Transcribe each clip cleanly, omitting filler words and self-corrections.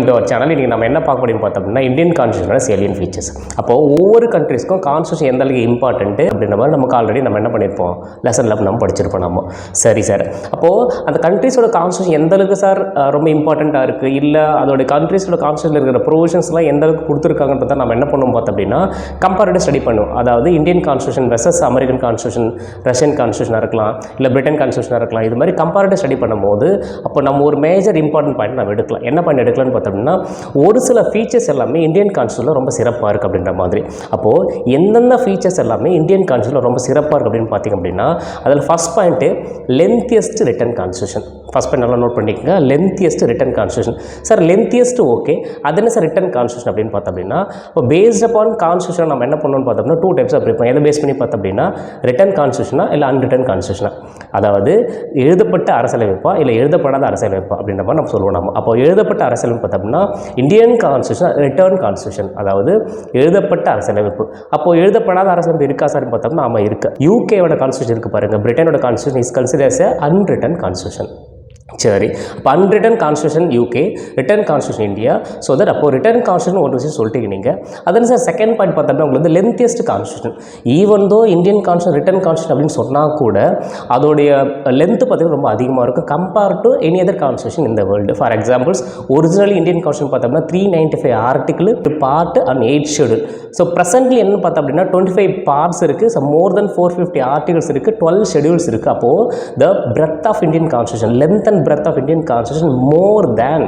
Welcome to our channel. இன்றைக்கி நம்ம என்ன பார்க்க முடியும் பார்த்தோம்னா இந்தியன் கான்ஸ்டியூஷனோட சேலியன் ஃபீச்சர்ஸ். அப்போது ஒவ்வொரு கண்ட்ரிஸ்க்கும் கான்ஸ்டியூஷன் எந்த அளவுக்கு இம்பார்ட்டன்ட்டு அப்படின்ற மாதிரி நமக்கு ஆல்ரெடி நம்ம என்ன பண்ணியிருப்போம், லெசனில் நம்ம படிச்சிருப்போம் நம்ம. சரி சார், அப்போது அந்த கண்ட்ரிஸோட கான்ஸ்டியூஷன் எந்த அளவுக்கு சார் ரொம்ப இம்பார்ட்டண்ட்டாக இருக்குது, இல்லை அதோட கண்ட்ரிஸோட கான்ஸ்டியூஷனில் இருக்கிற ப்ரொவிஷன்ஸ்லாம் எந்த அளவுக்கு கொடுத்துருக்காங்கன்றதை நம்ம என்ன பண்ணுவோம் பார்த்தோம் அப்படின்னா கம்பேரிட்டிவ் ஸ்டடி பண்ணுவோம். அதாவது Indian constitution versus American constitution, Russian கான்ஸ்டியூஷனாக இருக்கலாம், இல்லை பிரிட்டன் கான்ஸ்டியூஷனாக இருக்கலாம். இது மாதிரி கம்பேரிட்டிவ் ஸ்டடி பண்ணும்போது அப்போ நம்ம ஒரு மேஜர் இம்பார்ட்டன்ட் பாயிண்ட் நம்ம எடுக்கலாம். என்ன பாயிண்ட் எடுக்கலாம்னு பார்த்தோம்னா, ஒரு சில ஃபீச்சர்ஸ் எல்லாமே இந்தியன் கான்ஸ்டியூஷனில் ரொம்ப சிறப்பாக இருக்குது அப்படின்ற மாதிரி. அப்போது எந்தெந்த ஃபீச்சர்ஸ் எல்லாமே இந்தியன் கான்ஸ்டியூஷனில் ரொம்ப சிறப்பாக இருக்குது அப்படின்னு பார்த்திங்க அப்படின்னா, அதில் first point lengthiest return constitution. First point நல்லா நோட் பண்ணிக்கோங்க, lengthiest return constitution. Sir lengthiest okay, அது என்ன சார் ரிட்டன் கான்ஸ்டியூஷன் அப்படின்னு பார்த்தோம் அப்படின்னா, இப்போ பேஸ்ட் அப்பான் கான்ஸ்டியூஷன் நம்ம என்ன பண்ணணும்னு பார்த்தோம்னா டூ டைப்ஸ் அப்படி இருப்போம். எதை பேஸ் பண்ணி பார்த்தோம் அப்படின்னா ரிட்டன் கான்ஸ்டியூஷனா இல்லை அன்ரிட்டன் கான்ஸ்டியூஷனா, அதாவது எழுதப்பட்ட அரசியலமைப்பா இல்லை எழுதப்படாத அரசியலமைப்பா அப்படின்ற மாதிரி நம்ம சொல்லுவோம். நம்ம அப்போ எழுதப்பட்ட அரசியலமைப்பு பார்த்தோம்னா இந்தியன் கான்ஸ்டியூஷன் ரிட்டர்ன் கான்ஸ்டியூஷன், அதாவது எழுதப்பட்ட அரசியலமைப்பு. அப்போது எழுதப்படாத அரசியலமைப்பு இருக்கா சார் பார்த்தோம்னா ஆமாம் இருக்குது. யூகேவோட கான்ஸ்டியூஷன் இருக்குது பாருங்கள், பிரிட்டனோட constitution is considered as unwritten constitution. சரி, அப்போ unwritten constitution UK, written constitution India. So that அப்போ ரிட்டன் கான்ஸ்டியூஷன் ஒரு விஷயம் சொல்லிட்டீங்க நீங்கள். அதன் சார் செகண்ட் பாயிண்ட் பார்த்தோம்னா உங்களுக்கு வந்து lengthiest constitution. Even though Indian constitution written constitution அப்படின்னு சொன்னால் கூட அதோடைய லென்த்து பார்த்தீங்கன்னா ரொம்ப அதிகமாக இருக்கும் compared to any other constitution இந்த world. For examples original Indian constitution பார்த்தோம்னா 395 article, part and 8 schedule. So presently என்ன பார்த்தோம் அப்படின்னா 25 பார்ட்ஸ் இருக்குது, ஸோ மோர் தென் 450 ஆர்டிகல்ஸ் இருக்குது, 12 ஷெடியூல்ஸ் இருக்குது. அப்போது the breadth of Indian constitution, length and breadth of Indian constitution more than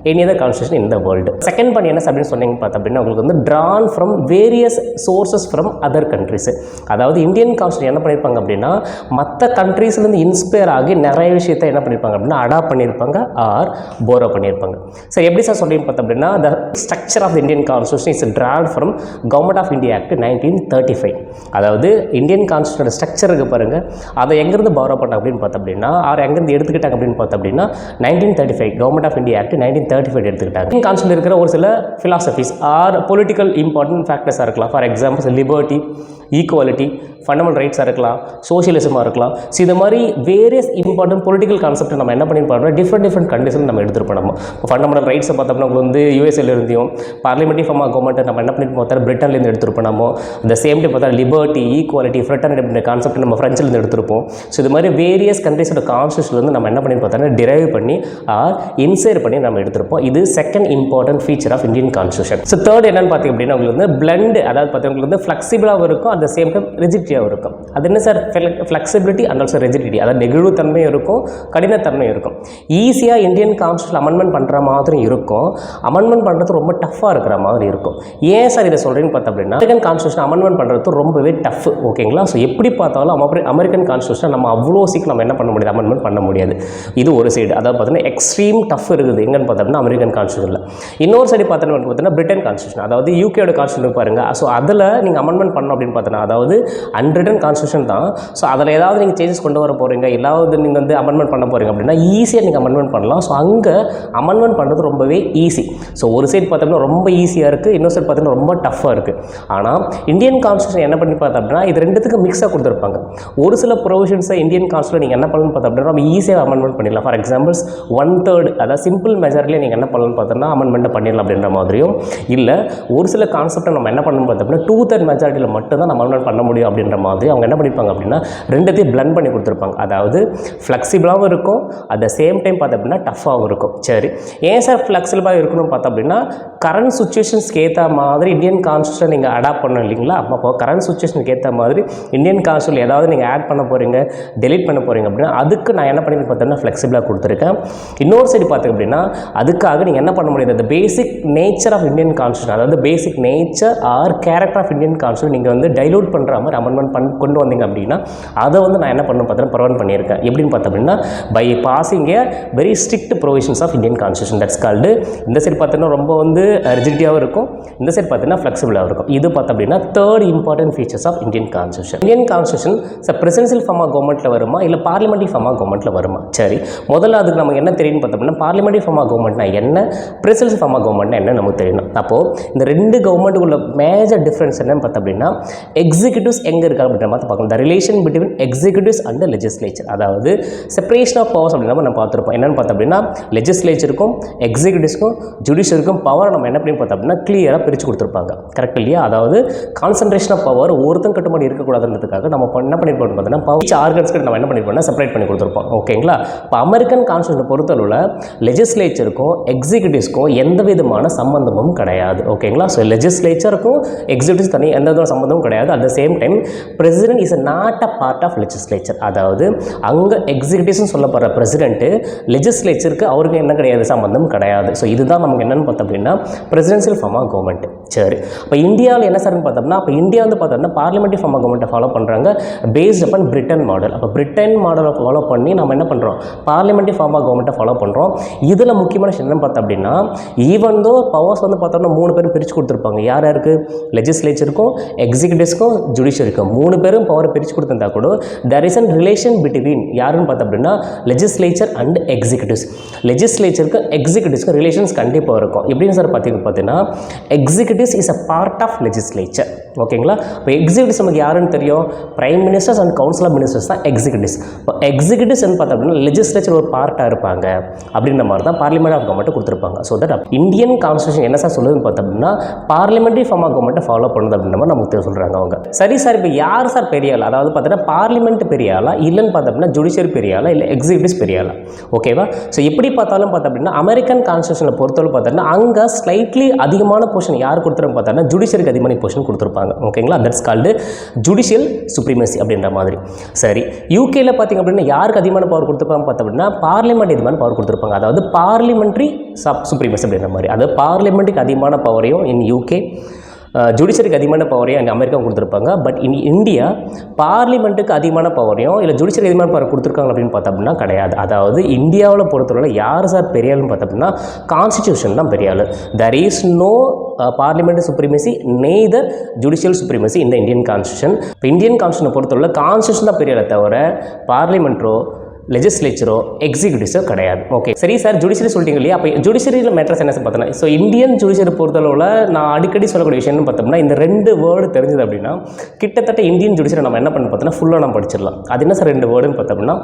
any other constitution in the world. Second point என்ன அப்படின்னு சொன்னீங்க பார்த்தா அப்படின்னா உங்களுக்கு வந்து drawn from various sources from other countries. அதாவது இந்தியன் கான்ஸ்டியூஷன் என்ன பண்ணியிருப்பாங்க அப்படின்னா மற்ற கண்ட்ரீஸ்லேருந்து இன்ஸ்பயர் ஆகி நிறைய விஷயத்தை என்ன பண்ணியிருப்பாங்க அப்படின்னா அடாப்ட் பண்ணியிருப்பாங்க ஆர் போரோ பண்ணியிருப்பாங்க. சார் எப்படி சார் சொல்லிங்க பார்த்தா அப்படின்னா the structure of the Indian constitution is drawn from Government of India Act 1935. அதாவது இந்தியன் கான்ஸ்டியூஷனோட ஸ்ட்ரக்சர் இருக்கு பாருங்க, அதை எங்கேருந்து போரோ பண்ணாங்க அப்படின்னு பார்த்தா அப்படின்னா எங்கேருந்து எடுத்துக்கிட்டாங்க அப்படின்னு பார்த்தா அப்படின்னா 1935 கவர்மெண்ட் ஆஃப் இந்தியா ஆக்ட் 1935 எடுத்துக்கிட்டாங்க. இந்தியன் கான்ஸ்டியூஷனில் இருக்கிற ஒரு சில ஃபிலாசபிஸ் ஆர் பொலிட்டிக்கல் இம்பார்ட்டன்ட் ஃபேக்டர்ஸாக இருக்கலாம். For examples liberty, equality, fundamental ரைட்ஸாக இருக்கலாம், சோஷியலிசமாக இருக்கலாம். ஸோ இது மாதிரி வேரியஸ் இம்பார்ட்டன்ட் பொலிட்டிக்கல் கான்செப்ட் நம்ம என்ன பண்ணியிருப்போம் டிஃப்ரெண்ட் கண்ட்ரீஸில் நம்ம எடுத்துருப்போம். நம்ம ஃபண்டமெண்டல் ரைட்ஸை பார்த்தோம்னா உங்களுக்கு வந்து யூஎஸ்ஏல இருந்தும் பார்லிமெண்ட்ரி ஃபார்ம் ஆஃப் கவர்மெண்ட் நம்ம என்ன பண்ணிட்டு பார்த்தா பிரிட்டன்லேருந்து எடுத்துருப்போம். நம்ம அந்த சேம் டைம் பார்த்தா லிபர்ட்டி, ஈக்குவாலிட்டி, ஃப்ரெட்டர்னிட்டி அப்படின்ற கான்செப்ட் நம்ம ஃப்ரெஞ்சிலேருந்து எடுத்திருப்போம். ஸோ இது மாதிரி வேரியஸ் கண்ட்ரீஸோட கான்ஸ்டியூஷன்லேருந்து நம்ம என்ன பண்ணி பார்த்தோம்னா டிரைவ் பண்ணி ஆர் இன்சைர் பண்ணி நம்ம எடுத்திருப்போம். இது second important feature of Indian constitution. So third என்னன்னு பார்த்தீங்க அப்படின்னா உங்களுக்கு வந்து பிளண்ட், அதாவது பார்த்தீங்கன்னா வந்து ஃப்ளெக்சிபிளாகவும் இருக்கும், அட் த சேம் டைம் ரிஜிடிட்டியாகவும் இருக்கும். அது என்ன sir flexibility and also rigidity, அதாவது நெகிழ்வுத்தன்மையும் இருக்கும், கடினத்தன்மையும் இருக்கும். ஈஸியாக இந்தியன் கான்ஸ்டியூஷன் அமெண்ட்மெண்ட் பண்ணுற மாதிரி இருக்கும், அமெண்ட்மெண்ட் பண்ணுறது ரொம்ப டஃப்பாக இருக்கிற மாதிரி இருக்கும். ஏன் சார் இதை சொல்கிறேன்னு பார்த்தா அப்படின்னா அமெரிக்கன் கான்ஸ்டியூஷன் அமெண்ட்மெண்ட் பண்ணுறது ரொம்பவே டஃப். ஓகேங்களா? ஸோ எப்படி பார்த்தாலும் அமெரிக்கன் கான்ஸ்டியூஷன் நம்ம அவ்வளோ சீக்கிரம் நம்ம என்ன பண்ண முடியாது, அமெண்ட்மெண்ட் பண்ண முடியாது. இது ஒரு சைடு, அதாவது பார்த்தீங்கன்னா எக்ஸ்ட்ரீம் டஃப் இருக்குது எங்கன்னு பார்த்தோம்னா அமெரிக்கன் கான்ஸ்டியூஷனில். இன்னொரு சைடு பார்த்தீங்கன்னா பிரிட்டன் கான்ஸ்டியூஷன், அதாவது யூகேயோட கான்ஸ்டியூஷன் பாருங்கள். ஸோ அதில் நீங்கள் அமெண்ட்மெண்ட் பண்ணணும் அப்படின்னு பார்த்தோன்னா அதாவது அன்ரிட்டன் கான்ஸ்டியூஷன் தான். ஸோ அதில் ஏதாவது நீங்கள் சேஞ்சஸ் கொண்டு வர போகிறீங்க, ஏதாவது நீங்கள் வந்து அமெண்ட்மெண்ட் பண்ண போகிறீங்க அப்படின்னா ஈஸியாக நீங்கள் அமெண்ட்மெண்ட் பண்ணலாம். ஸோ அங்கே அமெண்ட்மெண்ட் பண்ணுறது ரொம்பவே ஈஸி. ஸோ ஒரு சைடு பார்த்தோம்னா ரொம்ப ஈஸியாக இருக்குது, இன்னொரு சைடு பார்த்தீங்கன்னா ரொம்ப டஃப்பாக இருக்குது. ஆனால் இந்தியன் கான்ஸ்டியூஷன் என்ன பண்ணி பார்த்தோம் அப்படின்னா இது ரெண்டுத்துக்கு மிக்ஸாக கொடுத்துருப்பாங்க. ஒரு சில ப்ரொவிஷன்ஸை இந்தியன் கான்ஸ்டியூஷன் நீங்கள் என்ன பண்ணணும்னு பார்த்தோம் அப்படின்னா நம்ம ஈஸியாக அமெண்ட்மெண்ட் பண்ணிடலாம். ஃபார் எக்ஸாம்பிள்ஸ் 1/3, அதாவது சிம்பிள் மெஜாரிட்டியில் நீங்கள் என்ன பண்ணணும்னு பார்த்தோம்னா அமெண்ட்மெண்ட்டை பண்ணிடலாம் அப்படின்ற மாதிரியும், இல்லை ஒரு சில கான்செப்டை நம்ம என்ன பண்ணணும் பார்த்தோம்னா 2/3 மெஜாரிட்டியில் மட்டும் தான் நம்ம அமெண்ட்மெண்ட் பண்ண முடியும் அப்படின்ற மாதிரி அவங்க என்ன பண்ணியிருப்பாங்க அப்படின்னா ரெண்டுத்தையும் பிளண்ட் பண்ணி கொடுத்துருப்பாங்க. அதாவது ஃப்ளெக்சிபிளாகவும் இருக்கும், அட் த சேம் டைம் பார்த்தோம் அப்படின்னா டஃப்பாகவும் இருக்கும். சரி, ஏன் சார் ஃப்ளெக்சிபிளாக இருக்கணும்னு பார்த்தோம் அப்படின்னா கரண்ட் சுச்சுவேஷன்ஸ்க்கு ஏற்ற மாதிரி இந்தியன் கான்ஸ்டியூஷன் நீங்கள் அடாப்ட் பண்ணணும் இல்லைங்களா? அப்போ கரண்ட் சுச்சுவேஷனுக்கு ஏற்ற மாதிரி இந்தியன் கான்ஸ்டியூஷன் ஏதாவது நீங்கள் ஆட் பண்ண போகிறீங்க, டெலீட் பண்ண போகிறீங்க அப்படின்னா அதுக்கு நான் என்ன பண்ணி பார்த்தோம்னா ஃப்ளெக்சிபிளாக கொடுத்துருக்கேன். இன்னொரு சைடு பார்த்தீங்க அப்படின்னா அதுக்காக நீங்கள் என்ன பண்ண முடியாது, அந்த basic nature of Indian constitution, அதாவது basic nature or character of Indian constitution நீங்கள் வந்து டைலூட் பண்ணுற மாதிரி அமெண்ட்மெண்ட் கொண்டு வந்தீங்க அப்படின்னா அதை வந்து நான் என்ன பண்ணணும் பார்த்தீங்கன்னா ப்ரிவென்ட் பண்ணியிருக்கேன். எப்படின்னு பார்த்தோம் அப்படின்னா by passing a very strict provisions of Indian constitution, that's called. இந்த சைடு பார்த்தீங்கன்னா ரொம்ப வந்து ரிஜிடியாகவும் இருக்கும், இந்த சைடு பார்த்தீங்கன்னா ஃப்ளெக்சிபிளாக இருக்கும். இது பார்த்தோம் அப்படின்னா third important features of Indian constitution. Indian constitution presidential form of கவர்மெண்ட்டில் வருமா இல்லை பார்லிமெண்ட்ரி ஃபார்ம் ஆஃப் கவர்மெண்ட்டில் வருமா? சரி, முதல்ல அதுக்கு நமக்கு என்ன தெரியும்னு பார்த்தோம் அப்படின்னா பார்லிமெண்ட்ரி ஃபார்ம் ஆஃப் கவர்மெண்ட்னா என்ன, பிரசிடென்சியல் ஃபார்ம் ஆஃப் கவர்மெண்ட்னா என்ன நமக்கு தெரியணும். அப்போது இந்த ரெண்டு கவர்மெண்ட்டுக்குள்ள மேஜர் டிஃப்ரென்ஸ் என்னன்னு பார்த்தோம் அப்படின்னா எக்ஸிக்யூட்டிவ்ஸ் எங்கே இருக்காங்க அப்படின்ற மாதிரி பார்க்கணும். The relation between executives and legislature, அதாவது செப்பரேஷன் ஆஃப் பவர்ஸ் அப்படின்ற நம்ம பார்த்துருப்போம். என்னென்னு பார்த்தோம் அப்படின்னா லெஜிஸ்லேச்சருக்கும் எக்ஸிக்யூட்டிவ்ஸ்க்கும் ஜுடிஷியருக்கும் பவர் நம்ம என்ன பண்ணி பார்த்தோம் அப்படின்னா கிளியராக பிரித்து கொடுத்துருப்பாங்க. கரெக்ட் இல்லையா? அதாவது கான்சன்ட்ரேஷன் ஆஃப் பவர் ஒருத்தன் கட்டுப்பாடு இருக்கக்கூடாதுன்றதுக்காக நம்ம என்ன பண்ணியிருப்போம் பார்த்தோம்னா பவர் ஆர்கன்ஸ்க்கு நம்ம என்ன பண்ணியிருப்போம்னா செப்பரேட் பண்ணி கொடுத்துருப்போம். ஓகேங்களா? இப்போ அமெரிக்கன் கான்ஸ்டியூஷனை பொறுத்தளவில் லெஜிஸ்லேச்சருக்கும் எக்ஸிக்யூட்டிவ்ஸ்க்கும் எந்த விதமான சம்பந்தமும் கிடையாது. ஓகேங்களா? ஸோ லெஜிஸ்லேச்சருக்கும் எக்ஸிக்யூட்டிவ்ஸ் தனி எந்த விதமான சம்பந்தமும் கிடையாது. At the same time president is not a part of legislature. அதாவது அங்கே எக்ஸிக்யூட்டிவ்ஸ்னு சொல்லப்படுற பிரசிடென்ட்டு லெஜிஸ்லேச்சருக்கு அவருக்கு என்ன கிடையாது, சம்பந்தம் கிடையாது. ஸோ இதுதான் நமக்கு என்னென்னு பார்த்தோம் அப்படின்னா பிரசிடென்சியல் ஃபார்ம் ஆஃப் கவர்மெண்ட். சரி, இப்போ இந்தியாவில் என்ன சார்னு பார்த்தோம்னா இப்போ இந்தியா வந்து பார்த்தோம்னா பார்லிமெண்ட்ரி ஃபார்ம் ஆஃப் கவர்மெண்ட்டை ஃபாலோ பண்ணுறாங்க பேஸ்ட் அப்பான் பிரிட்டன் மாடல். அப்போ பிரிட்டன் மாடலை ஃபாலோ பண்ணி நம்ம என்ன பண்ணுறோம், பார்லிமெண்ட்ரி ஃபார்ம் ஆஃப் கவர்மெண்ட்டை ஃபாலோ பண்ணுறோம். இதில் முக்கியமான விஷயம் என்னன்னு பார்த்தோம் அப்படின்னா ஈவன் தோ பவர்ஸ் வந்து பார்த்தோம்னா 3 பேரும் பிரித்து கொடுத்துருப்பாங்க. யார் யாருக்கு? லெஜிஸ்லேச்சருக்கும் எக்ஸிக்யூட்டிவ்ஸ்க்கும் ஜுடிஷியருக்கும் 3 பேரும் பவர் பிரித்து கொடுத்துருந்தா கூட there is an relation between யாருன்னு பார்த்தோம் அப்படின்னா லெஜிஸ்லேச்சர் அண்ட் எக்ஸிக்யூட்டிவ்ஸ். லெஜிஸ்லேச்சருக்கும் எக்ஸிக்யூட்டிவ்ஸ்க்கும் ரிலேஷன்ஸ் கண்டிப்பாக இருக்கும். எப்படின்னு சார் பார்த்தீங்கன்னா executives is a part of legislature. ஓகேங்களா? இப்போ எக்ஸிக்யூட்டிவ்ஸ் நமக்கு யாருன்னு தெரியும், prime ministers and council of ministers தான் எக்ஸிக்யூட்டிவ்ஸ். இப்போ எக்ஸிக்யூட்டிவ்ஸ் பார்த்தோம் அப்படின்னா லெஜிஸ்லேச்சர் ஒரு பார்ட்டாக இருப்பாங்க அப்படின்ற மாதிரி தான் பார்லிமெண்ட் ஆஃப் கவர்மெண்ட் கொடுத்துருப்பாங்க. ஸோ தட் இந்தியன் கான்ஸ்டியூஷன் என்ன சார் சொல்லுதுன்னு பார்த்தோம் அப்படின்னா பார்லிமெண்ட்ரி ஃபார்ம் ஆஃப் கவர்மெண்ட்டை ஃபாலோ பண்ணுது அப்படின்ற மாதிரி நமக்கு சொல்கிறாங்க அவங்க. சரி சார், இப்போ யார் சார் பெரிய ஆள், அதாவது பார்த்தீங்கன்னா பார்லிமெண்ட் பெரிய ஆளா இல்லைன்னு பார்த்தோம் அப்படின்னா ஜுடிஷியரி பெரிய ஆளா இல்லை எக்ஸிக்யூட்டிவ்ஸ் பெரிய ஆளா? ஓகேவா? ஸோ எப்படி பார்த்தாலும் பார்த்தோம் அப்படின்னா அமெரிக்கன் கான்ஸ்டியூஷனை பொறுத்தவரை பார்த்தோம்னா அங்கே ஸ்லைட்லி அதிகமான போர்ஷன் யார் கொடுத்துருப்பாங்க பார்த்தோம்னா ஜுடிஷியருக்கு அதிகமான போர்ஷன் கொடுத்துருப்பாங்க. ஓகேங்களா? தட்ஸ் கால்டு ஜுடிஷியல் சுப்ரீமசி அப்படின்ற மாதிரி. சரி, யூகேல பார்த்தீங்க அப்படின்னா யாருக்கு அதிகமான பவர் கொடுத்துருப்பாங்க பார்த்தோம் அப்படின்னா பார்லிமெண்ட் அதிகமான பவர் கொடுத்துருப்பாங்க. அதாவது பார்லிமெண்ட்ரி சுப்ரீமசி அப்படின்ற மாதிரி. அதாவது பார்லிமெண்ட்டுக்கு அதிகமான பவரையும் இன் யூகே, ஜுடிஷியரிக்கு அதிகமான பவரையும் அங்கே அமெரிக்கா கொடுத்துருப்பாங்க. பட் இன் இந்தியா பார்லிமெண்ட்டுக்கு அதிகமான பவரையும் இல்லை ஜுடிஷியரி அதிகமான பவர் கொடுத்துருக்காங்க அப்படின்னு பார்த்தோம் அப்படின்னா கிடையாது. அதாவது இந்தியாவில் பொறுத்தவரை யார் சார் பெரிய ஆளுன்னு பார்த்தோம் அப்படின்னா கான்ஸ்டிடியூஷன் தான் பெரிய ஆள். There is no parliament supremacy neither judicial supremacy இந்த இந்தியன் கான்ஸ்டியூஷன். இப்போ இந்தியன் கான்ஸ்டியூஷனை பொறுத்தவரை கான்ஸ்டியூஷன் தான் பெரிய ஆளை தவிர பார்லிமெண்ட்டோ லெஜிஸ்லேச்சரோ எக்ஸிக்யூட்டிவ்ஸோ கிடையாது. ஓகே, சரி சார், ஜுடிஷியரி சொல்லிட்டீங்க இல்லையா? அப்போ ஜுடிஷியரியில் மேட்டர்ஸ் என்ன சார் பார்த்தோன்னா ஸோ இந்தியன் ஜுடிஷியரி பொறுத்தளவில் நான் அடிக்கடி சொல்லக்கூடிய விஷயம்னு பார்த்தோம்னா இந்த 2 வேர்டு தெரிஞ்சது அப்படின்னா கிட்டத்தட்ட இந்தியன் ஜுடிஷியரி நம்ம என்ன பண்ண பார்த்தோம்னா ஃபுல்லாக நம்ம படிச்சிடலாம். அது என்ன சார் 2 வேர்டுன்னு பார்த்தோம்னா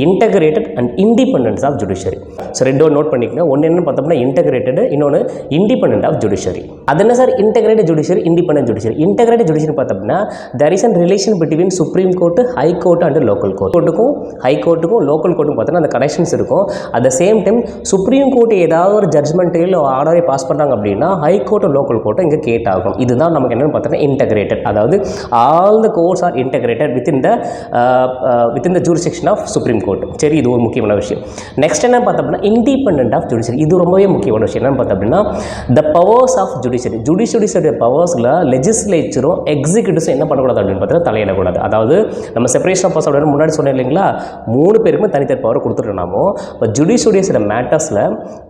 integrated and independence of judiciary. So 2 word note பண்ணிக்கோங்க. ஒன்று என்ன பார்த்தோம்னா இன்டகிரேட்டட், இன்னொன்று இண்டிபெண்டன்ட் ஆஃப் ஜுடிஷியரி. அது என்ன sir integrated judiciary, independent judiciary? Integrated judiciary பார்த்தோம்னா there is a relation between supreme court, high court and local court. கோர்ட்டுக்கும் high கோர்ட்டுக்கும் லோக்கல் கோர்ட்டுக்கும் பார்த்தோன்னா அந்த கனெக்ஷன்ஸ் இருக்கும். At the same time supreme court ஏதாவது ஒரு ஜட்மெண்ட்டு இல்லை ஆர்டரை பாஸ் பண்ணுறாங்க அப்படின்னா ஹை கோர்ட்டு லோக்கல் கோர்ட்டு இங்கே கேட் ஆகும். இதுதான் நமக்கு என்னென்னு பார்த்தோன்னா இன்டகிரேட்டட். அதாவது all the courts are integrated within the jurisdiction of supreme court. சரி, இது ஒரு முக்கியமான விஷயம். நெக்ஸ்ட் என்ன பார்த்தோம்னா இண்டிபெண்டன்ட் ஆஃப் ஜுடிஷியரி. இது ரொம்பவே முக்கியமான விஷயம். என்னென்னு பார்த்தோம் அப்படின்னா the powers of judiciary. Judiciary பவர்ஸில் லெஜிஸ்லேச்சரும் எக்ஸிக்யூட்டிவ்ஸும் என்ன பண்ணக்கூடாது அப்படின்னு பார்த்தீங்கன்னா தலையிடக்கூடாது. அதாவது நம்ம செப்பரேஷன் ஆஃப் பவர்ஸ் அப்படின்னு முன்னாடி சொன்னேன் இல்லைங்களா, 3 பேருக்குமே தனித்தனி பவர் கொடுத்துட்டோம்னாமோ இப்போ ஜுடிஷியரியோட மேட்டர்ஸில்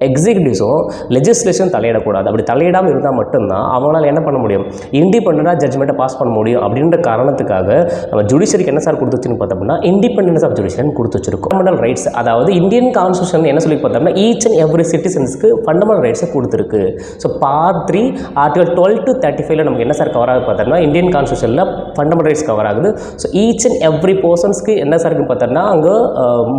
எக்ஸிக்யூட்டிவ்ஸும் லெஜிஸ்லேஷன் தலையிடக்கூடாது. அப்படி தலையிடாமல் இருந்தால் மட்டும்தான் அவங்களால என்ன பண்ண முடியும், இண்டிபெண்டண்டாக ஜட்மெண்ட்டை பாஸ் பண்ண முடியும். அப்படின்ற காரணத்துக்காக நம்ம ஜுடிஷியரிக்கு என்ன சார் கொடுத்து வச்சுன்னு பார்த்தோம்னா இண்டிபெண்டன்ஸ் ஆஃப் ஜுடிஷியரி கொடுத்து வச்சிருக்கோம். ஃபண்டமெண்டல் ரைட்ஸ், அதாவது இந்தியன் கான்ஸ்டியூஷன் என்ன சொல்லி பார்த்தோம்னா ஈச் அண்ட் எவ்ரி சிட்டிசன்ஸ்க்கு ஃபண்டமெண்டல் ரைட்ஸை கொடுத்துருக்கு. ஸோ பார்ட் 3 ஆர்டிகல் 12 to 35 நமக்கு என்ன சார் கவர் ஆகுது பார்த்தோம்னா இந்தியன் கான்ஸ்டியூஷனில் ஃபண்டமெண்டல் ரைட்ஸ் கவர் ஆகுது. ஸோ ஈச் அண்ட் எவ்ரி பர்சன்ஸ்க்கு என்ன சார் இருக்குன்னு பார்த்தோம்னா அங்கே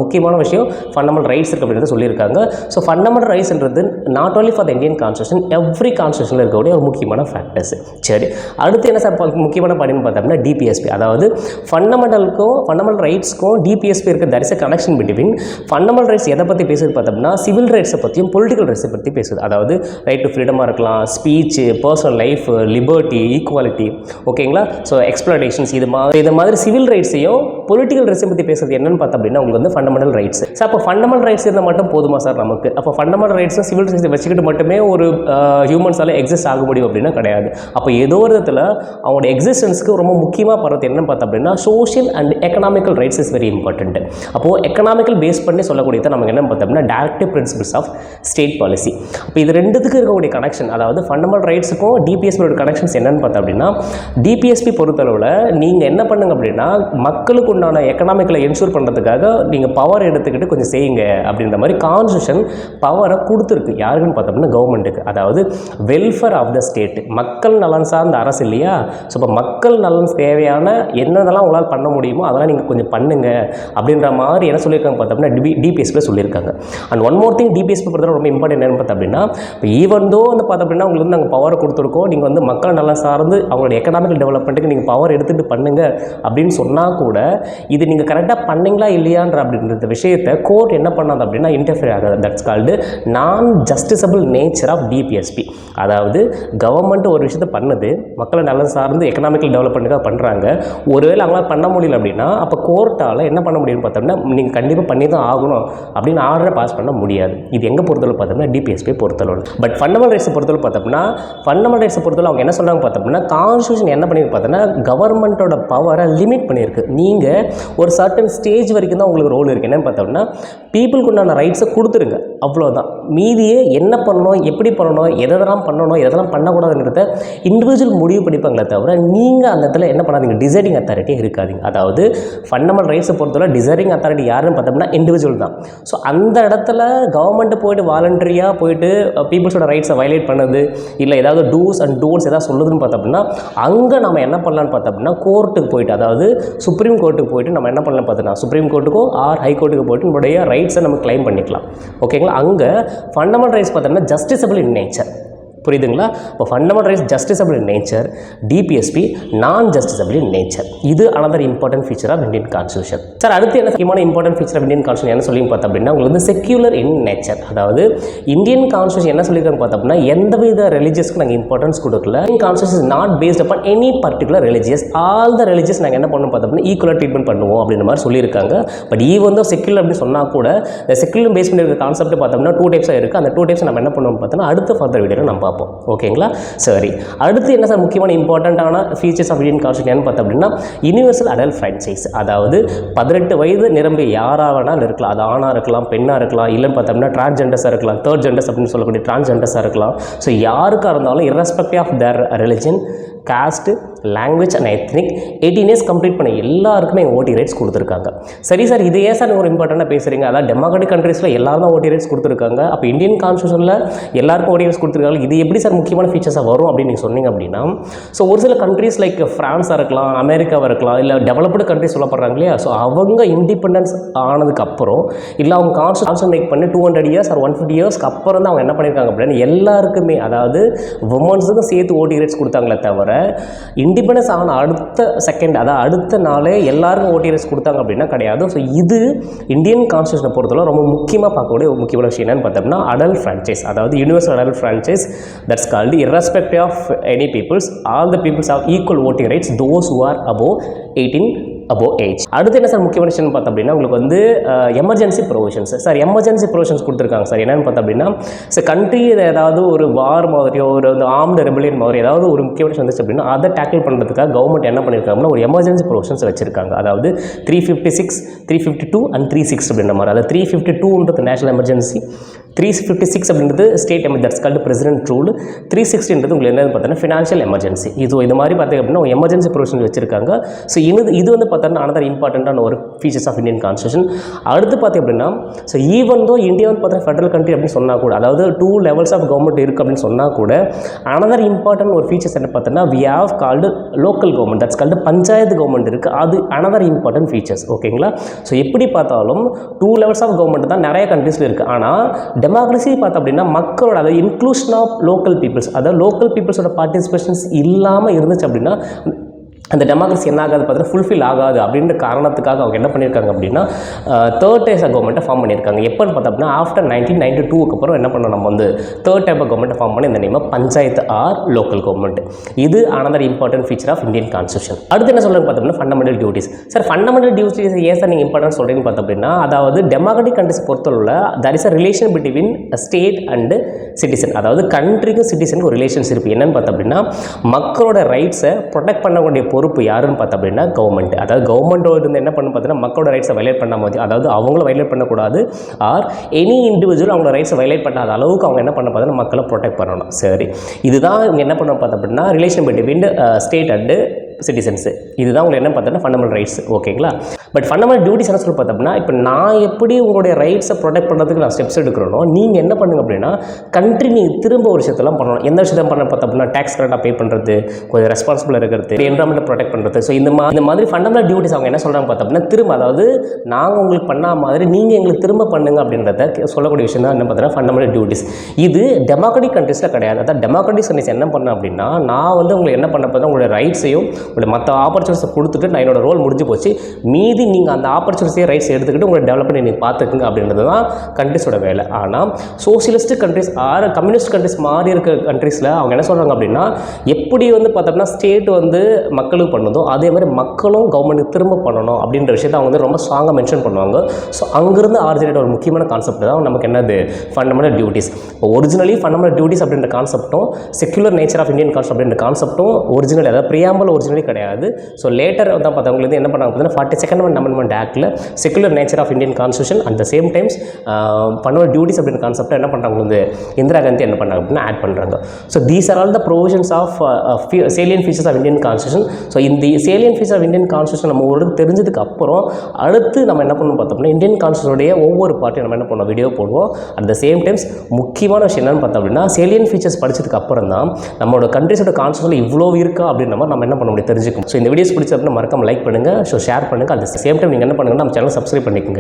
முக்கியமான விஷயம் ஃபண்டமெண்டல் ரைட்ஸ் இருக்குது அப்படின்றத சொல்லியிருக்காங்க. ஸோ ஃபண்டமெண்டல் ரைட்ஸ்ன்றது not only for the Indian constitution, every கான்ஸ்டியூஷனில் இருக்கக்கூடிய ஒரு முக்கியமான ஃபேக்டர்ஸ். சரி, அடுத்து என்ன சார் முக்கியமான படின்னு பார்த்தோம்னா டிபிஎஸ்பி. அதாவது ஃபண்டமெண்டல் ரைட்ஸ்க்கும் டிபிஎஸ்பி இருக்க there is a connection between. Fundamental rights எதை பற்றி பேசுது பார்த்தோம்னா சிவில் ரைட்ஸை பற்றியும் பொலிட்டிக்கல் ரைட்ஸை பற்றி பேசுது. அதாவது ரைட் டு ஃப்ரீடமாக இருக்கலாம், speech, personal life, liberty, equality, ஓகேங்களா. ஸோ எக்ஸ்ப்ளோரேஷன்ஸ் இது மாதிரி சிவில் ரைட்ஸையும் பொலிட்டிக்கல் ரைட்ஸை பற்றி பேசுறது என்னன்னு பார்த்தோம் அப்படின்னா உங்களுக்கு வந்து வந்து ஃபண்டமெண்டல் ரைட்ஸ். சார் அப்போ ஃபண்டமெண்டல் ரைட்ஸ் இருந்தால் மட்டும் போதுமா சார் நமக்கு? அப்போ ஃபண்டமெண்டல் ரைட்ஸும் சிவில் ரைட்ஸை வச்சுக்கிட்டு மட்டுமே ஒரு ஹியூமன்ஸால் எக்ஸிஸ்ட் ஆக முடியும் அப்படின்னா கிடையாது. அப்போ ஏதோ ஒரு விதத்தில் அவங்களோட எக்ஸிஸ்டன்ஸ்க்கு ரொம்ப முக்கியமாக படுறது என்னன்னு பார்த்தோம் அப்படின்னா social and economical rights is very important. அப்போது எக்கனாமிக்கல் பேஸ் பண்ணி சொல்லக்கூடியது நமக்கு என்ன பார்த்தோம் அப்படின்னா directive principles of state policy. அப்போ இது ரெண்டுத்துக்கு இருக்கக்கூடிய கனெக்ஷன், அதாவது ஃபண்டமெண்டல் ரைட்ஸுக்கும் டிபிஎஸ்பியோட கனெக்ஷன்ஸ் என்னன்னு பார்த்தோம் அப்படின்னா டிபிஎஸ்பி பொறுத்தளவில் நீங்கள் என்ன பண்ணுங்க அப்படின்னா மக்களுக்கு உண்டான எக்கனாமிக்கலை என்ஷூர் பண்ணுறதுக்காக நீங்கள் பவர் எடுத்துக்கிட்டு கொஞ்சம் செய்யுங்க அப்படின்ற மாதிரி கான்ஸ்டியூஷன் பவரை கொடுத்துருக்கு. யாருக்குன்னு பார்த்தோம்னா கவர்மெண்ட்டுக்கு. அதாவது வெல்ஃபேர் ஆஃப் த ஸ்டேட், மக்கள் நலன் சார்ந்த அரசு இல்லையா? ஸோ இப்போ மக்கள் நலன் தேவையான என்னதெல்லாம் உங்களால் பண்ண முடியுமோ அதெல்லாம் நீங்கள் கொஞ்சம் பண்ணுங்க அப்படின்ற மாதிரி என்ன சொல்லியிருக்காங்க பார்த்தோம்னா டிபிஎஸ்பியில் சொல்லியிருக்காங்க. And one more thing DPSP பொறுத்தவரை ரொம்ப இம்பார்ட்டன்ட் என்னன்னு பார்த்தோம் அப்படின்னா இப்போ ஈவன் வந்து பார்த்தோம் அப்படின்னா உங்களுக்கு வந்து நாங்கள் பவர் கொடுத்துருக்கோம், நீங்கள் வந்து மக்கள் நலன் சார்ந்து அவங்களோட எக்கனாமிக்கல் டெவலப்மெண்ட்டுக்கு நீங்கள் பவர் எடுத்துகிட்டு பண்ணுங்க அப்படின்னு சொன்னால் கூட இது நீங்கள் கரெக்டாக பண்ணீங்களா இல்லையான்ற அப்படின்ற விஷயத்தை கோர்ட் என்ன பண்ணாது அப்படின்னா இன்டர்ஃபியர் ஆகாது. தட்ஸ் கால்டு நான் ஜஸ்டிசபிள் நேச்சர் ஆஃப் டிபிஎஸ்பி. அதாவது கவர்மெண்ட் ஒரு விஷயத்தை பண்ணுது, மக்களை நலன் சார்ந்து எக்கனாமிக்கல் டெவலப்மெண்ட்டுக்காக பண்ணுறாங்க, ஒருவேளை அவங்களால் பண்ண முடியல அப்படின்னா அப்போ கோர்ட்டால் என்ன பண்ண முடியும்னு பார்த்தோம்னா நீங்கள் கண்டிப்பாக பண்ணி தான் ஆகணும் அப்படின்னு ஆர்டரை பாஸ் பண்ண முடியாது. இது எங்கே பொறுத்தளவு பார்த்தோம்னா டிபிஎஸ்பி பொறுத்தளவு. பட் ஃபண்டமெண்டல் ரைட்ஸை பொறுத்தளவு பார்த்தோம்னா ஃபண்டமெண்டல் ரைட்ஸை பொறுத்தளவு அவங்க என்ன சொல்கிறாங்க பார்த்தோம்னா கான்ஸ்டியூஷன் என்ன பண்ணியிருக்கு பார்த்தோம்னா கவர்மெண்ட்டோட பவரை லிமிட் பண்ணியிருக்கு. நீங்கள் ஒரு சர்டன் ஸ்டேஜ் வரைக்கும் தான் உங்களுக்கு ரோல் இருக்குது. என்னென்னு பார்த்தோம்னா பீப்புளுக்கு உண்டான ரைட்ஸை கொடுத்துருங்க, அவ்வளோதான். மீதியே என்ன பண்ணணும், எப்படி பண்ணணும், எதெல்லாம் பண்ணணும், எதெல்லாம் பண்ணக்கூடாதுன்றத இண்டிவிஜுவல் முடிவு பண்ணிப்பாங்களே தவிர நீங்கள் அந்த இடத்துல என்ன பண்ணாதீங்க, டிசைடிங் அத்தாரிட்டியே இருக்காதிங்க. அதாவது ஃபண்டமெண்டல் ரைட்ஸை பொறுத்தவரை டிசைடிங் அத்தாரிட்டி யாருன்னு பார்த்தோம்னா இண்டிவிஜுவல் தான். ஸோ அந்த இடத்துல கவர்மெண்ட்டு போய்ட்டு வாலண்டரியாக போய்ட்டு பீப்புள்ஸோட ரைட்ஸை வயலேட் பண்ணுது இல்லை ஏதாவது டூஸ் அண்ட் டோன்ட்ஸ் எதாவது சொல்லுதுன்னு பார்த்தோம் அப்படின்னா அங்கே நம்ம என்ன பண்ணலான்னு பார்த்தோம் அப்படின்னா கோர்ட்டுக்கு போய்ட்டு, அதாவது சுப்ரீம் கோர்ட்டுக்கு போய்ட்டு நம்ம என்ன பண்ணலாம் பார்த்தோம்னா சுப்ரீம் கோர்ட்டுக்கோ ஆர் ஹை கோர்ட்டுக்கு போய்ட்டு நம்மளுடைய ரைட்ஸை நம்ம கிளைம் பண்ணிக்கலாம். ஓகேங்களா? அங்கே ஃபண்டமெண்டல் ரைட்ஸ் பார்த்தோம்னா ஜஸ்டிசபிள் இன் நேச்சர். புரியுதுங்களா? இப்போ fundamental rights justiciable in nature, DPSP non justiciable in nature. இது another important feature of Indian constitution. Sir அடுத்து என்ன முக்கியமான important feature of Indian constitution என்ன சொல்லி பார்த்தோம் அப்படின்னா உங்களுக்கு வந்து செக்யூலர் இன் நேச்சர். அதாவது இந்தியன் கான்ஸ்டியூஷன் என்ன சொல்லியிருக்காங்க பார்த்தோம் அப்படின்னா எந்தவித ரிலிஜியஸ்க்கு நாங்கள் இம்பார்ட்டன்ஸ் கொடுக்கல. Indian constitution is not based upon any particular religious, all the religious நாங்கள் என்ன பண்ணணும் பார்த்தோம் அப்படின்னா ஈக்குவலாக ட்ரீட்மெண்ட் பண்ணுவோம் அப்படின்ற மாதிரி சொல்லியிருக்காங்க. பட் ஈவன் தான் செக்யூலர் அப்படின்னு சொன்னால் கூட செக்யூலர் பேஸ் பண்ணி இருக்க கான்செப்ட் பார்த்தோம்னா 2 டைப்ஸாக இருக்குது. அந்த 2 டைப்ஸ் நம்ம என்ன பண்ணுவோம் பார்த்தோம்னா அடுத்த ஃபர்தர் வீடியோவில் நம்ம பார்ப்போம். ஓகேங்களா? சரி, அடுத்து என்ன சார் முக்கியமான இம்பார்ட்டண்ட்டான ஃபீச்சர்ஸ் ஆஃப் இந்தியன் கான்ஸ்டியூஷன் பார்த்தோம் அப்படின்னா யுனிவர்சல் அடல்ட் ஃப்ரான்ச்சைஸ். அதாவது 18 வயது நிரம்பிய யாராக வேணாலும் இருக்கலாம், அது ஆணாக இருக்கலாம், பெண்ணாக இருக்கலாம், இல்லைன்னு பார்த்தோம்னா டிரான்ஸ்ஜெண்டர்ஸாக இருக்கலாம், தேர்ட் ஜெண்டர்ஸ் அப்படின்னு சொல்லக்கூடிய டிரான்ஸ்ஜெண்டர்ஸாக இருக்கலாம். ஸோ யாருக்காக இருந்தாலும் irrespective of their religion, caste, language and ethnic 18 years complete பண்ண எல்லாருக்குமே ஓட்டி ரைட்ஸ் கொடுத்துருக்காங்க. சரி சார், இது ஏன் சார் ஒரு இம்பார்ட்டண்ட்டாக பேசுகிறீங்க? அதாவது டெமோக்ராட்டிக் கண்ட்ரீஸில் எல்லாரும் தான் ஓட்டி ரைட்ஸ் கொடுத்துருக்காங்க, அப்போ இந்தியன் கான்ஸ்டியூஷனில் எல்லாருக்கும் ஓட்டி ரைட்ஸ் கொடுத்துருக்காங்க, இது எப்படி சார் முக்கியமான ஃபீச்சர்ஸாக வரும் அப்படின்னு நீங்கள் சொன்னீங்க அப்படின்னா ஸோ ஒரு சில கண்ட்ரீஸ் லைக் ஃப்ரான்ஸாக இருக்கலாம், அமெரிக்காவாக இருக்கலாம், இல்லை டெவலப்டு கண்ட்ரிஸ் சொல்லப்படுறாங்க இல்லையா? ஸோ அவங்க இண்டிபெண்டன்ஸ் ஆனதுக்கப்புறம் இல்லை அவங்க கான்ஸ்டியூஷன் மேக் பண்ணி 200 இயர்ஸ் ஆர் 150 இயர்ஸ்க்கு அப்புறம் தான் அவங்க என்ன பண்ணியிருக்காங்க அப்படின்னா எல்லாருக்குமே, அதாவது உமன்ஸுக்கும் சேர்த்து ஓட்டி ரைட்ஸ் கொடுத்தாங்களே தவிர இண்டிபெண்டன்ஸ் ஆன அடுத்த செகண்ட், அதாவது அடுத்த நாளே எல்லாருக்கும் ஓட்டி ரைட்ஸ் கொடுத்தாங்க அப்படின்னா கிடையாது. ஸோ இது இந்தியன் கான்ஸ்டியூஷனை பொறுத்தவரை ரொம்ப முக்கியமாக பார்க்கக்கூடிய ஒரு முக்கியமான விஷயம் என்னன்னு பார்த்தோம்னா அடல்ட் ஃப்ரான்ச்சைஸ், அதாவது universal adult franchise. That's called irrespective of any peoples, all the peoples have equal voting rights, those who are above 18 above age. அடுத்து என்ன சார் முக்கியமான விஷயம் பார்த்தோம் அப்படின்னா உங்களுக்கு வந்து emergency provisions. Sir emergency provisions கொடுத்துருக்காங்க சார். என்னென்னு பார்த்தோம் அப்படின்னா சார் கண்ட்ரியில் ஏதாவது ஒரு வார் மாதிரியோ ஒரு ஆர்ம்டு ரெபலியன் மாதிரி ஏதாவது ஒரு முக்கியமான விஷயம் வந்துச்சு அப்படின்னா அதை டேக்கிள் பண்ணுறதுக்காக கவர்மெண்ட் என்ன பண்ணியிருக்காங்கன்னா ஒரு எமர்ஜென்சி ப்ரொவிஷன்ஸ் வச்சிருக்காங்க. அதாவது 356, 352 அண்ட் 36 அப்படின்ற மாதிரி. அதாவது 352ன்றது நேஷனல் எமர்ஜென்சி, 356 அப்படின்றது state that's called president rule, 360ன்றது உங்களுக்கு என்னன்னு பார்த்தோன்னா ஃபினான்ஷியல் எமர்ஜென்சி. இது மாதிரி பார்த்தீங்க அப்படின்னா எமர்ஜென்சி ப்ரொவிஷன் வச்சிருக்காங்க. ஸோ இது வந்து பார்த்தோன்னா அனதர் இம்பார்ட்டண்ட்டான ஒரு ஃபீச்சர்ஸ் ஆஃப் இந்தியன் கான்ஸ்டியூஷன். அடுத்து பார்த்தீங்க அப்படின்னா ஸோ ஈவன் தோ இந்தியா வந்து பார்த்தா ஃபெடரல் கண்ட்ரி அப்படின்னு சொன்னால் கூட, அதாவது 2 levels ஆஃப் கவர்மெண்ட் இருக்குது அப்படின்னு சொன்னால் கூட அனதர் இம்பார்ட்டன்ட் ஒரு ஃபீச்சர்ஸ் என்ன பார்த்தோன்னா we have called local government, that's called panchayat government இருக்குது. அது அனதர் இம்பார்ட்டன்ட் ஃபீச்சர்ஸ். ஓகேங்களா? ஸோ எப்படி பார்த்தாலும் 2 levels ஆஃப் கவர்மெண்ட் தான் நிறைய கண்ட்ரீஸில் இருக்குது. ஆனால் டெமோக்ரஸி பார்த்தோம் அப்படின்னா மக்களோட, அதாவது இன்க்ளூஷன் ஆஃப் லோக்கல் பீப்புள்ஸ், அதாவது லோக்கல் பீப்புள்ஸோட பார்ட்டிசிபேஷன்ஸ் இல்லாமல் இருந்துச்சு அப்படின்னா அந்த டெமோக்ரஸி என்ன ஆகாது பார்த்தீங்கன்னா ஃபுல்ஃபில் ஆகாது அப்படின்ற காரணத்துக்காக அவங்க என்ன பண்ணியிருக்காங்க அப்படின்னா தேர்ட் டைப் ஆஃப் கவர்மெண்ட்டை ஃபார்ம் பண்ணியிருக்காங்க. எப்போன்னு பார்த்தோம் அப்படின்னா ஆஃப்டர் 1992 அப்புறம் என்ன பண்ணோம், நம்ம வந்து தேர்ட் டைப் ஆஃப் கவர்மெண்ட்டை ஃபார்ம் பண்ணி இந்த name panchayat or local government. இது another important feature of Indian constitution. அடுத்து என்ன சொல்லுங்க பார்த்தோம்னா fundamental duties. Sir fundamental duties ஏன் சார் நீங்கள் இம்பார்ட்டன்ட் சொல்கிறீங்கன்னு பார்த்தோம் அப்படின்னா, அதாவது டெமோக்ராட்டிக் கண்ட்ரிஸ் பொறுத்தவரை there is a relation between state and citizen. அதாவது கண்ட்ரிக்கும் சிட்டிசனுக்கு ஒரு ரிலேஷன்ஸ் இருக்குது. என்னன்னு பார்த்தோம் அப்படின்னா மக்களோட ரைட்ஸை ப்ரொடெக்ட் பண்ணக்கூடிய பொறுப்பு யாருன்னு பார்த்தோம் அப்படின்னா கவர்மெண்ட். அதாவது கவர்மெண்ட்டோட இருந்து என்ன பண்ணணும் பார்த்தீங்கன்னா மக்களோட ரைட்ஸை வயலேட் பண்ணாமல், அதாவது அவங்களும் வயலேட் பண்ணக்கூடாது, ஆர் எனி இண்டிவிஜுவல் அவங்களோட ரைட்ஸை வயலேட் பண்ணாத அளவுக்கு அவங்க என்ன பண்ண பார்த்தீங்கன்னா மக்களை ப்ரொடெக்ட் பண்ணணும். சரி, இதுதான் இவங்க என்ன பண்ண பார்த்தோம் அப்படின்னா relation between state and citizens. இதுதான் உங்களுக்கு என்ன பார்த்தோன்னா ஃபண்டமெண்டல் ரைட்ஸ். ஓகேங்களா? பட் ஃபண்டமெண்டல் டியூட்டிஸ் என்ன சொல்லி பார்த்தோம்னா, இப்போ நான் எப்படி உங்களுடைய ரைட்ஸை ப்ரொடெக்ட் பண்ணுறதுக்கு நான் ஸ்டெப்ஸ் எடுக்கிறோனோ நீங்கள் என்ன பண்ணுங்க அப்படின்னா கண்ட்ரி நீங்கள் திரும்ப ஒரு விஷயத்தெல்லாம் பண்ணணும். எந்த விஷயத்தான் பண்ண பார்த்தோம் அப்படின்னா டேக்ஸ் கரெக்டாக பே பண்ணுறது, கொஞ்சம் ரெஸ்பான்சிபிளாக இருக்கிறது, என்வரான்மெண்ட்டை ப்ரொடெக்ட் பண்ணுறது. ஸோ இந்த மாதிரி ஃபண்டமெண்டல் டியூட்டிஸ் அவங்க என்ன சொல்கிறாங்க பார்த்தோம் அப்படின்னா திரும்ப, அதாவது நாங்கள் உங்களுக்கு பண்ண மாதிரி நீங்கள் எங்களுக்கு திரும்ப பண்ணுங்க அப்படின்றத சொல்லக்கூடிய விஷயம் தான் என்ன பார்த்தீங்கன்னா ஃபண்டமெண்டல் டியூட்டிஸ். இது டெமோக்ராட்டிக் கண்ட்ரீஸில் கிடையாது. அதாவது டெமோக்ராட்டிக் கண்ட்ரீஸ் என்ன பண்ண அப்படின்னா நான் வந்து உங்களுக்கு என்ன பண்ண பார்த்தா உங்களுடைய ரைட்ஸையும் உங்களுடைய மற்ற ஆப்பர்ச்சுனிட்டிஸை கொடுத்துட்டு நான் என்னோட ரோல் முடிஞ்சு போச்சு, மீதி நீங்கள் அந்த ஆப்பர்ச்சுனிட்டிஸே ரைட்ஸ் எடுத்துக்கிட்டு உங்களோட டெவலப்மெண்ட் நீங்கள் பார்த்துக்குங்க அப்படின்றது தான் கண்ட்ரிஸோட வேலை. ஆனால் socialistic countries R communist countries மாறி இருக்க கண்ட்ரீஸில் அவங்க என்ன சொல்கிறாங்க அப்படின்னா எப்படி வந்து பார்த்தோம்னா ஸ்டேட் வந்து மக்களுக்கு பண்ணுதோ அதே மாதிரி மக்களும் கவர்மெண்ட்டுக்கு திரும்ப பண்ணணும் அப்படின்ற விஷயத்தை அவங்க வந்து ரொம்ப ஸ்ட்ராங்காக மென்ஷன் பண்ணுவாங்க. ஸோ அங்கிருந்து ஆரிஜினேட் ஒரு முக்கியமான கான்செப்ட் தான் நமக்கு என்னது ஃபண்டமெண்டல் டியூட்டிஸ். இப்போ ஒரிஜினலி ஃபண்டமெண்டல் டியூட்டிஸ் அப்படின்ற கான்செப்ட்டும் secular nature of Indian concept அப்படின்ற கான்செப்ட்டும் ஒரிஜினல், அதாவது பிரியாம்பிள் ஒரிஜினலி கிடையாது. ஸோ லேட்டர் தான் பார்த்தவங்களுக்கு என்ன பண்ணாங்க பார்த்தீங்கன்னா 42nd அமெண்ட்மெண்ட் ஆக்டில் secular nature of Indian constitution at the same times fundamental duties அப்படின்ற கான்செப்டை என்ன பண்ணுறாங்க வந்து இந்திரா காந்தி என்ன பண்ணாங்க அப்படின்னா ஆட் பண்ணுறாங்க. So these are all the provisions of salient features of Indian constitution. So இந்த salient feature of Indian constitution நம்ம ஒரு தெரிஞ்சதுக்கு அப்புறம் அடுத்து நம்ம என்ன பண்ணணும் பார்த்தோம்னா இந்தியன் கான்ஸ்டியூஷனுடைய ஒவ்வொரு பார்ட்டியும் நம்ம என்ன பண்ணுவோம் வீடியோ போடுவோம். அட் த சேம் டைம்ஸ் முக்கியமான விஷயம் என்னன்னு பார்த்தோம் அப்படின்னா சேலியன் ஃபீச்சர்ஸ் படிச்சதுக்கு அப்புறம் தான் நம்மளோட கண்ட்ரிஸோட கான்ஸ்டியூஷன் இவ்வளோ இருக்கா அப்படின்ற மாதிரி நம்ம என்ன பண்ண முடியும் தெரிஞ்சுக்கும். ஸோ இந்த வீடியோஸ் பிடிச்ச அப்படின்னா மறக்காம லைக் பண்ணுங்கள், ஷேர் பண்ணுங்கள். அட் த சேம் டைம் நீங்கள் என்ன பண்ணுங்கள் நம்ம சேனல் சப்ஸ்கிரைப் பண்ணிக்கோங்க.